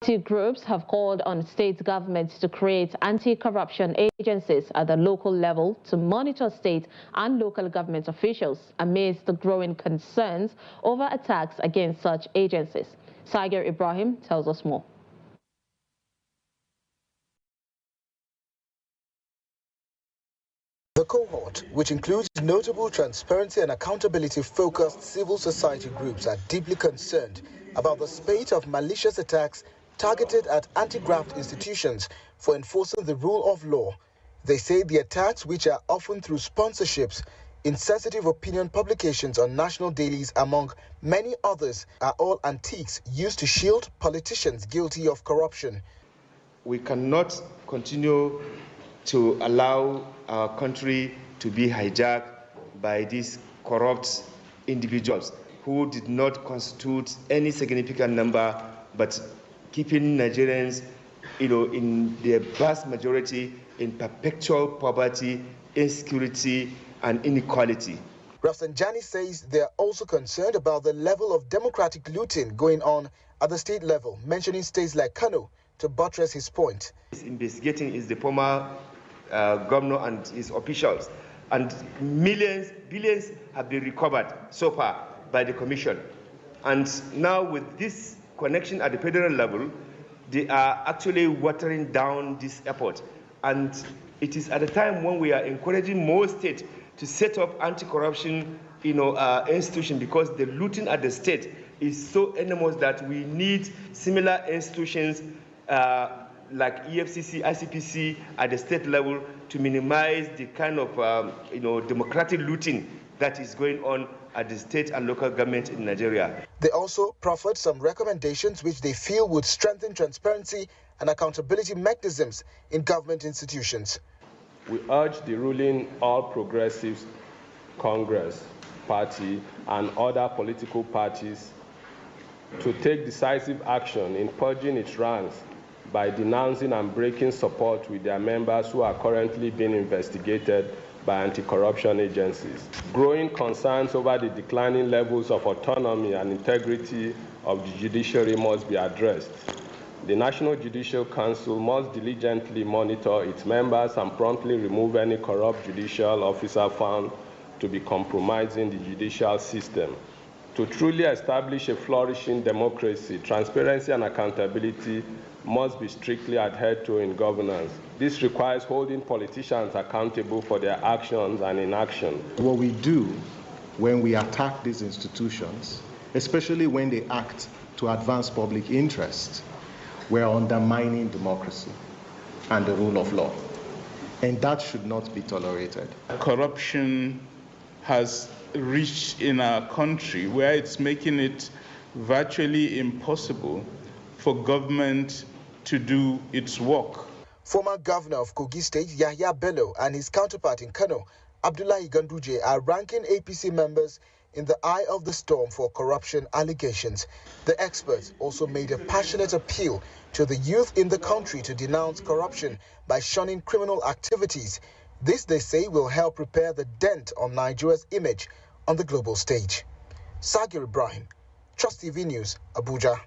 Two groups have called on state governments to create anti-corruption agencies at the local level to monitor state and local government officials amidst the growing concerns over attacks against such agencies. Sagar Ibrahim tells us more. The cohort, which includes notable transparency and accountability-focused civil society groups, are deeply concerned about the spate of malicious attacks targeted at anti-graft institutions for enforcing the rule of law. They say the attacks, which are often through sponsorships, insensitive opinion publications on national dailies, among many others, are all antiques used to shield politicians guilty of corruption. We cannot continue to allow our country to be hijacked by these corrupt individuals who did not constitute any significant number, but keeping Nigerians, in their vast majority in perpetual poverty, insecurity, and inequality. Rafsanjani says they are also concerned about the level of democratic looting going on at the state level, mentioning states like Kano to buttress his point. Investigating is the former governor and his officials, and billions have been recovered so far by the commission. And now with this connection at the federal level, they are actually watering down this effort. And it is at a time when we are encouraging more states to set up anti-corruption institutions, because the looting at the state is so enormous that we need similar institutions like EFCC, ICPC at the state level to minimize the kind of democratic looting that is going on at the state and local government in Nigeria. They also proffered some recommendations which they feel would strengthen transparency and accountability mechanisms in government institutions. We urge the ruling All Progressives Congress Party and other political parties to take decisive action in purging its ranks by denouncing and breaking support with their members who are currently being investigated by anti-corruption agencies. Growing concerns over the declining levels of autonomy and integrity of the judiciary must be addressed. The National Judicial Council must diligently monitor its members and promptly remove any corrupt judicial officer found to be compromising the judicial system. To truly establish a flourishing democracy, transparency and accountability must be strictly adhered to in governance. This requires holding politicians accountable for their actions and inaction. What we do when we attack these institutions, especially when they act to advance public interest, we're undermining democracy and the rule of law. And that should not be tolerated. Corruption has reached in our country where it's making it virtually impossible for government to do its work. Former governor of Kogi State, Yahya Bello, and his counterpart in Kano, Abdullahi Ganduje, are ranking APC members in the eye of the storm for corruption allegations. The experts also made a passionate appeal to the youth in the country to denounce corruption by shunning criminal activities. This, they say, will help repair the dent on Nigeria's image on the global stage. Sagar Ibrahim, Trust TV News, Abuja.